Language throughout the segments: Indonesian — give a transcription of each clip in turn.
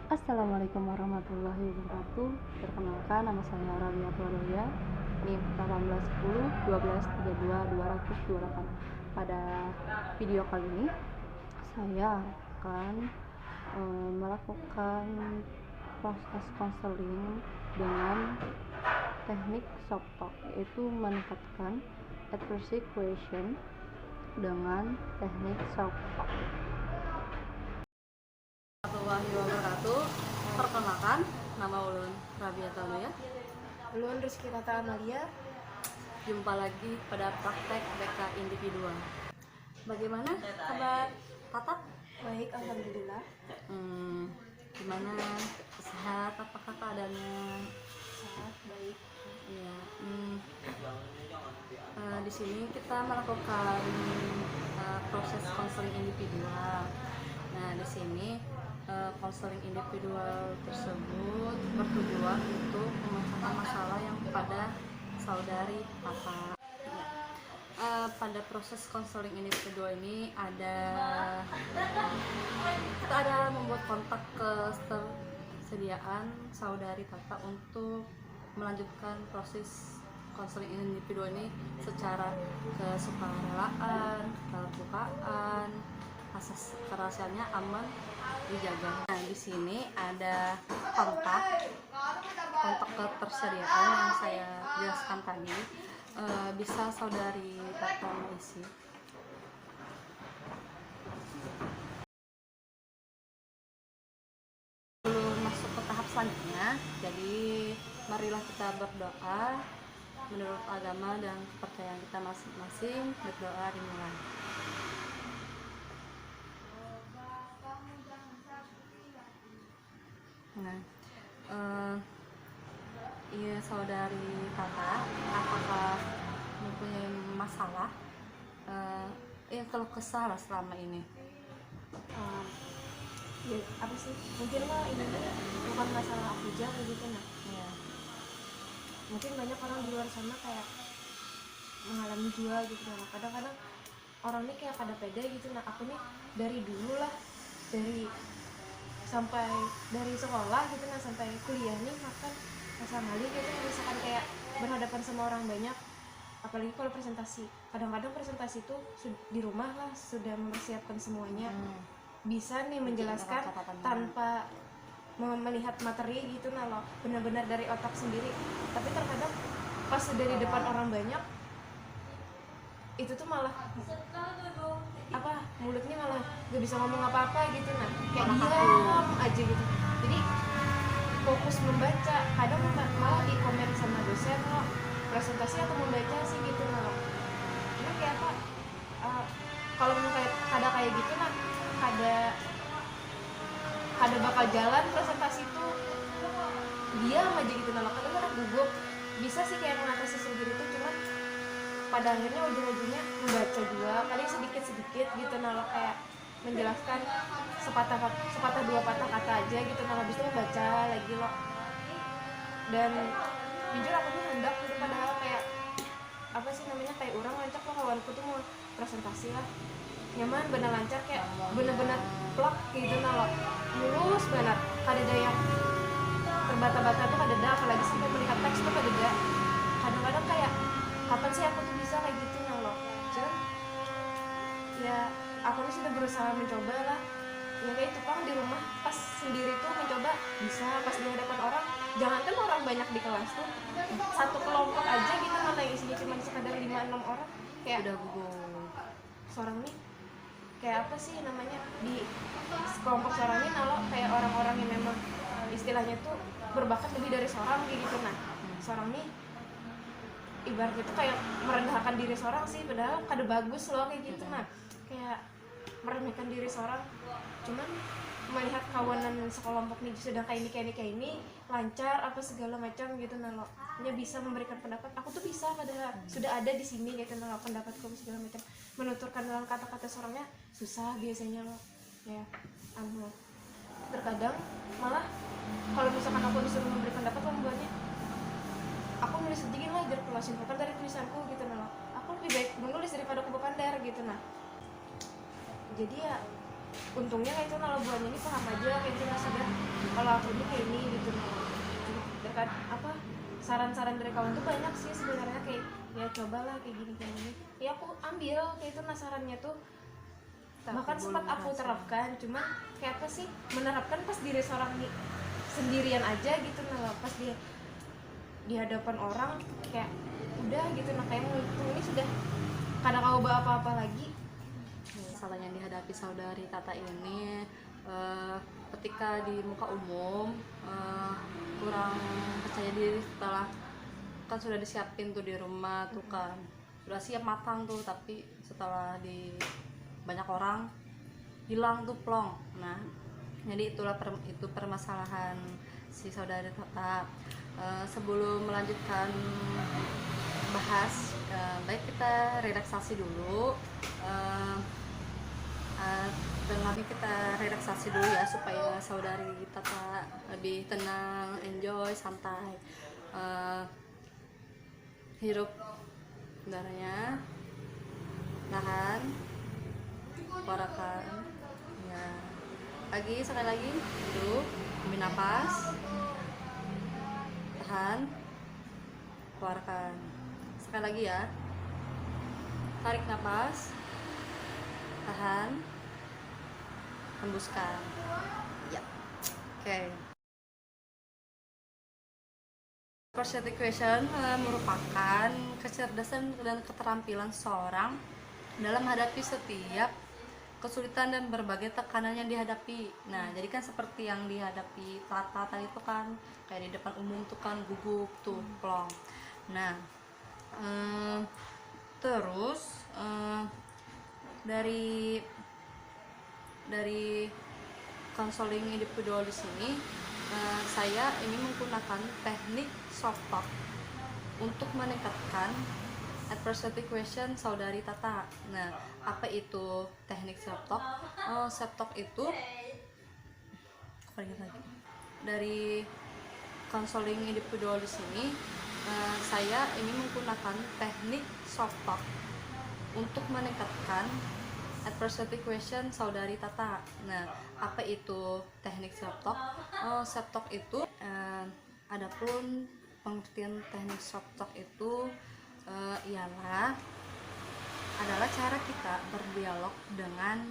Assalamualaikum warahmatullahi wabarakatuh. Perkenalkan, nama saya Rabia Tuadoya. NIM 1810 1232 228. Pada video kali ini saya akan melakukan proses konseling dengan teknik soft talk, yaitu meningkatkan adversary question dengan teknik soft talk. Warahmatullahi wabarakatuh. Perkenalkan, nama ulun Rabia Tuadoya. Ulun Rizky Tata Amalia. Jumpa lagi pada praktek BK individual. Bagaimana kabar Tata? Baik, alhamdulillah. Gimana? Sehat? Apakah keadaannya? Sehat, baik. Ya. Di sini kita melakukan proses konseling individual. Nah, di sini konseling individual tersebut bertujuan untuk memecahkan masalah yang pada saudari Tata. Pada proses konseling individual ini kita ada membuat kontak kesediaan saudari Tata untuk melanjutkan proses konseling individual ini secara kesukarelaan, keterbukaan, asas kerahasiaannya aman dijaga. Nah, di sini ada kontak ketersediaan yang saya jelaskan tadi. Bisa saudari Tata mengisi. Belum masuk ke tahap selanjutnya, jadi marilah kita berdoa menurut agama dan kepercayaan kita masing-masing. Berdoa dimulai. Nah, iya saudari Tata, apakah mempunyai masalah kalau kesal selama ini? Ya apa sih? Mungkin lah ini bukan masalah aku aja gitu nah. Ya. Mungkin banyak orang di luar sana kayak mengalami juga gitu nah. Kadang-kadang orang ini kayak pada pede gitu nah. Aku nih dari dulu lah, dari sekolah gitu nah sampai kuliah nih makan sama kali gitu misalkan kayak berhadapan sama orang banyak, apalagi kalau presentasi. Kadang-kadang presentasi itu di rumah lah sudah mempersiapkan semuanya, bisa nih menjelaskan tanpa melihat materi gitu nah loh, benar-benar dari otak sendiri. Tapi terkadang pas sudah di depan orang banyak itu tuh malah mulutnya malah gak bisa ngomong apa-apa gitu nah, kayak diam aja gitu. Jadi fokus membaca, kadang malah di komen sama dosen loh presentasi atau membaca sih gitu nah. Cuma kayak apa, kalau misalnya kayak gitu nah ada bakal jalan presentasi itu diam aja gitu nah. Kadang-kadang gugup, bisa sih kayak mengatasi sendiri tuh, cuman pada akhirnya ujung-ujungnya membaca juga paling sedikit-sedikit gitu nah, kayak menjelaskan sepatah dua patah kata aja gitu nah, habis itu baca lagi loh. Dan jujur aku tuh hendak gitu, padahal kayak apa sih namanya, kayak orang lancar loh, kawanku tuh mau presentasi lah nyaman bener lancar, kayak bener-bener plak gitu nah loh, mulus bener, kadeda yang terbata-bata tuh kadeda, apalagi sih melihat teks tuh kadeda. Kadang-kadang kayak kapan sih aku tuh bisa kayak gitu nah loh. Cuman ya aku tuh sudah berusaha mencoba lah ya, kayak tukang di rumah pas sendiri tuh mencoba bisa, pas di hadapan orang, jangankan orang banyak di kelas tuh, satu kelompok aja gitu mana yang isinya cuma sekadar 5-6 orang, kayak udah gugup. Seorang nih kayak apa sih namanya, di kelompok seorang ini nalo kayak orang-orang yang memang istilahnya tuh berbakat lebih dari seorang kayak gitu. Nah, seorang nih ibaratnya tuh kayak merendahkan diri seorang sih, padahal kada bagus loh kayak gitu. Nah, kayak merendahkan diri seorang, cuman melihat kawanan sekelompok nih sudah kayak ini lancar apa segala macam gitu nah lo, nya bisa memberikan pendapat, aku tuh bisa padahal sudah ada di sini gitu nah lo, pendapatku segala macam, menuturkan dalam kata-kata seorangnya susah biasanya lo ya. Terkadang malah kalau misalkan aku disuruh memberi pendapat lo membuatnya, aku nulis sedikit lah biar aku simpulkan dari tulisanku gitu nah, aku lebih baik menulis daripada aku berkandar gitu nah. Jadi ya untungnya kayak itu kalau buahnya ini paham aja kayak itu, sudah kalau kalau aku ini kayak ini gitu loh. Dekat apa saran-saran dari kawan tuh banyak sih sebenarnya, kayak ya cobalah kayak gini ya aku ambil kayak itu sarannya tuh. Tapi Bahkan belum sempat aku berhasil. terapkan, cuma kayak apa sih, menerapkan pas diri seorang sendirian aja gitu nah, pas dia di hadapan orang kayak udah gitu nah, kayak menghitung ini sudah kadang kau bawa apa-apa lagi. Masalah yang dihadapi saudari Tata ini ketika di muka umum kurang percaya diri setelah kan sudah disiapin tuh di rumah tuh kan udah siap matang tuh, tapi setelah di banyak orang hilang tuh plong. Nah jadi itu permasalahan si saudari Tata. Sebelum melanjutkan bahas, baik kita relaksasi dulu. Dengan kita relaksasi dulu ya supaya saudari Tata lebih tenang, enjoy, santai. Hirup udaranya, tahan, keluarkan. Ya. Sekali lagi, hidup, ambil napas, tahan, keluarkan. Sekali lagi ya, tarik napas, tahan, hembuskan. Ya, oke. Personality question merupakan kecerdasan dan keterampilan seseorang dalam menghadapi setiap kesulitan dan berbagai tekanan yang dihadapi. Nah, jadi kan seperti yang dihadapi Tata tadi itu kan kayak di depan umum tuh kan gugup tuh plong. Nah, terus dari konseling individual di sini saya ini menggunakan teknik soft talk untuk meningkatkan adversity question saudari Tata. Nah, apa itu teknik soft talk? Soft talk itu dari konseling individual di sini saya ini menggunakan teknik soft talk untuk meningkatkan adversity question saudari Tata. Nah, apa itu teknik soft talk? Soft talk itu adapun pengertian teknik soft talk itu adalah cara kita berdialog dengan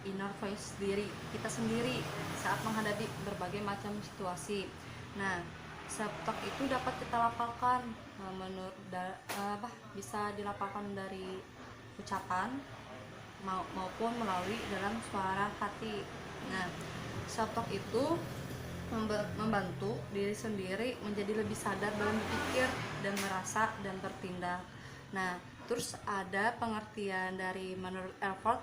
inner voice diri kita sendiri saat menghadapi berbagai macam situasi. Nah, self talk itu dapat kita lapalkan bisa dilapalkan dari ucapan maupun melalui dalam suara hati. Nah, self talk itu membantu diri sendiri menjadi lebih sadar dalam berpikir dan merasa dan bertindak. Nah, terus ada pengertian dari menurut Alford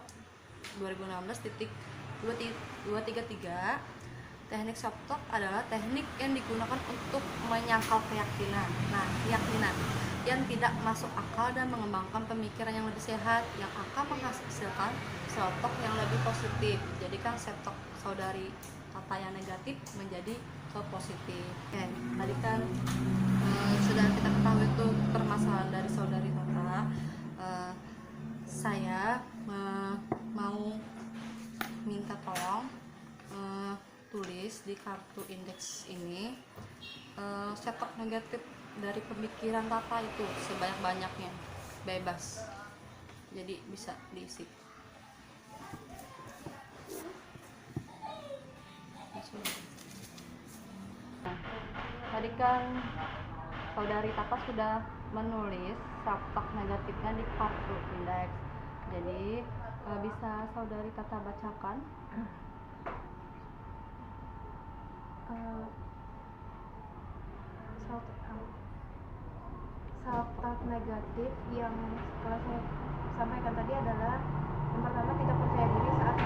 2016.233, teknik soft talk adalah teknik yang digunakan untuk menyangkal keyakinan. Nah, keyakinan yang tidak masuk akal dan mengembangkan pemikiran yang lebih sehat yang akan menghasilkan soft talk yang lebih positif. Jadi kan soft talk saudari Tata yang negatif menjadi ke positif. Oke, tadi kan sudah kita ketahui itu permasalahan dari saudari Tata. Saya mau minta tolong tulis di kartu indeks ini cetak negatif dari pemikiran Tata itu sebanyak-banyaknya, bebas, jadi bisa diisi. Nah, tadi kan saudari Tata sudah menulis cetak negatifnya di kartu indeks, jadi bisa saudari Tata bacakan. Self-talk negatif yang setelah saya sampaikan tadi adalah yang pertama, tidak percaya diri saat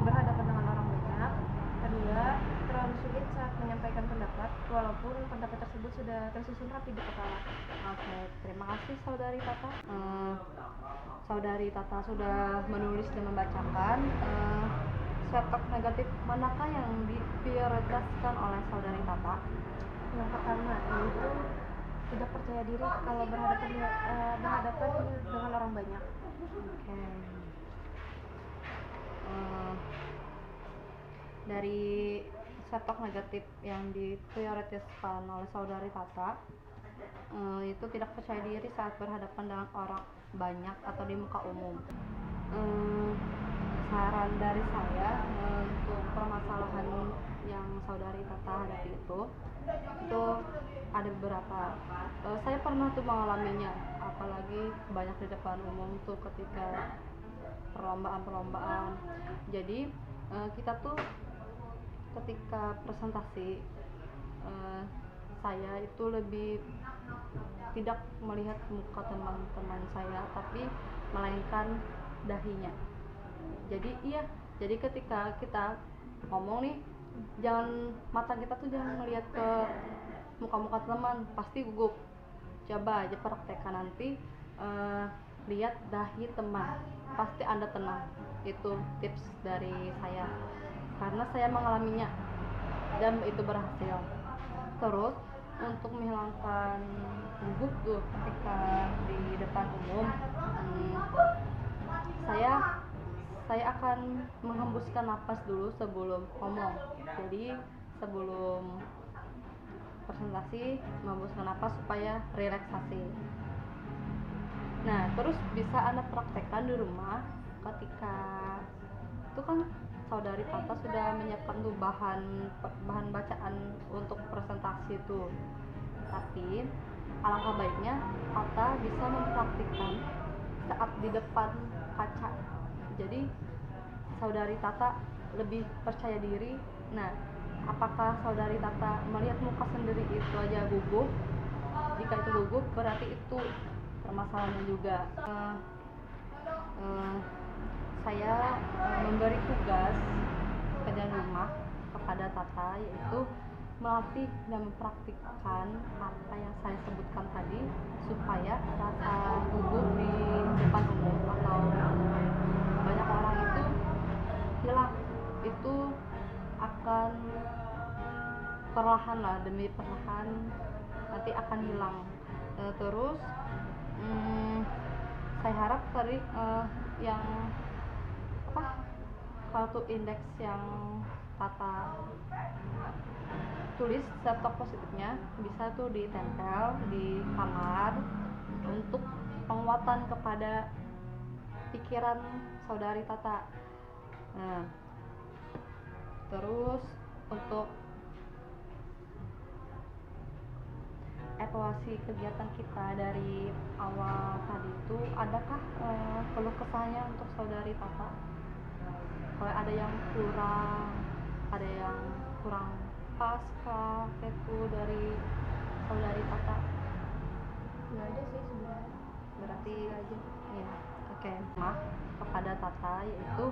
berhadapan dengan orang banyak. Kedua, terlalu sulit saat menyampaikan pendapat walaupun pendapat tersebut sudah tersusun rapi di kepala. Oke, terima kasih saudari Tata. Saudari Tata sudah menulis dan membacakan. Self-talk negatif manakah yang diprioritaskan oleh saudari Tata? Yang pertama yaitu tidak percaya diri kalau berhadapan dengan orang banyak. Oke. Dari setback negatif yang diprioritaskan oleh saudari Tata, itu tidak percaya diri saat berhadapan dengan orang banyak atau di muka umum. Saran dari saya untuk permasalahan yang saudari Tata hadapi itu ada beberapa. Saya pernah tuh mengalaminya, apalagi banyak di depan umum tuh ketika perlombaan. Jadi kita tuh ketika presentasi, saya itu lebih tidak melihat muka teman-teman saya, tapi melainkan dahinya. Jadi ketika kita ngomong nih, mata kita tuh jangan melihat ke muka-muka teman, pasti gugup. Coba aja praktekkan nanti, lihat dahi teman, pasti Anda tenang. Itu tips dari saya, karena saya mengalaminya dan itu berhasil. Terus untuk menghilangkan gugup tuh ketika di depan umum, saya akan menghembuskan napas dulu sebelum ngomong. Jadi sebelum presentasi menghembuskan napas supaya relaksasi. Nah, terus bisa Anda praktekkan di rumah ketika itu kan saudari Tata sudah menyiapkan tuh bahan bacaan untuk presentasi itu. Tapi alangkah baiknya Tata bisa mempraktikkan saat di depan kaca. Jadi saudari Tata lebih percaya diri. Nah, apakah saudari Tata melihat muka sendiri itu aja gugup? Jika itu gugup, berarti itu permasalahannya juga. Saya memberi tugas pekerjaan rumah kepada Tata, yaitu melatih dan mempraktikkan apa yang saya sebutkan tadi supaya rasa gugup di depan umum atau banyak orang itu hilang. Itu akan perlahan lah demi perlahan nanti akan hilang. Terus saya harap tadi yang kartu indeks yang Tata tulis laptop positifnya bisa tuh ditempel di kamar untuk penguatan kepada pikiran saudari Tata. Nah, terus untuk evaluasi kegiatan kita dari awal tadi itu, adakah keluh kesahnya untuk saudari Tata? Kalau ada yang kurang pas kah itu dari saudari Tata? Nggak ada sih sebenarnya. Berarti aja ya. Oke. Kepada Tata, yaitu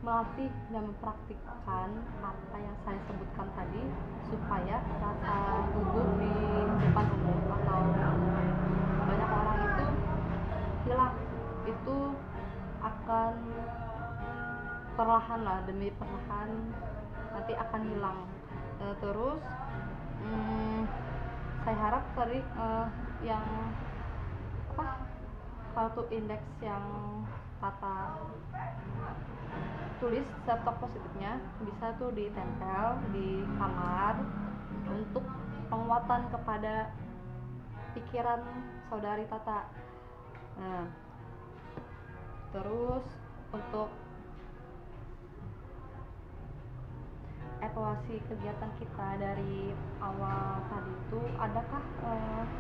melatih dan mempraktikkan apa yang saya sebutkan tadi supaya rasa gugup di depan umum atau banyak orang itu hilang. Itu akan perlahan lah demi perlahan nanti akan hilang. Terus saya harap tadi yang kartu indeks yang Tata tulis laptop positifnya bisa tuh ditempel di kamar untuk penguatan kepada pikiran saudari Tata. Nah, terus untuk evaluasi kegiatan kita dari awal tadi itu, adakah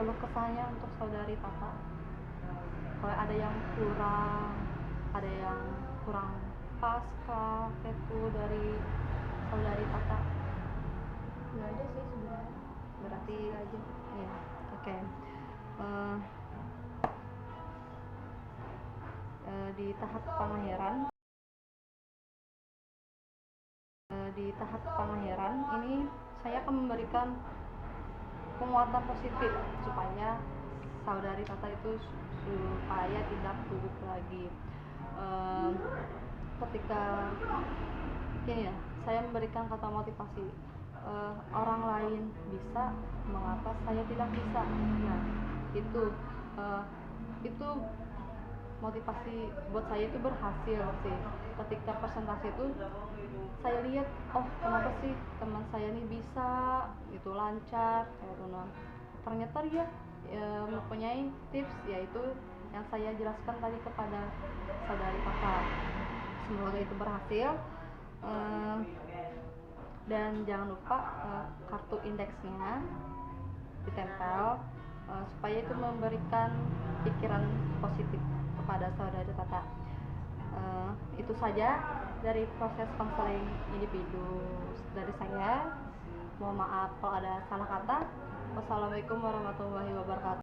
keluh kesahnya untuk saudari Tata? Kalau ada yang kurang pas kah itu dari saudari Tata? Nggak ada sih sebenarnya. Berarti aja ya. Oke. Di tahap pengakhiran ini saya akan memberikan penguatan positif supaya saudari Tata itu supaya tidak gugup lagi. Ketika ini ya, saya memberikan kata motivasi, orang lain bisa, mengapa saya tidak bisa? Nah, itu motivasi buat saya itu berhasil sih. Ketika presentasi itu saya lihat, oh kenapa sih teman saya nih bisa itu lancar kayak gitu. Nah, ternyata dia mempunyai tips, yaitu yang saya jelaskan tadi kepada saudari kakak. Semoga itu berhasil. Eh, dan jangan lupa kartu indeksnya ditempel supaya itu memberikan pikiran positif kepada saudari Tata. Itu saja dari proses konseling individu dari saya. Mohon maaf kalau ada salah kata. Wassalamualaikum warahmatullahi wabarakatuh.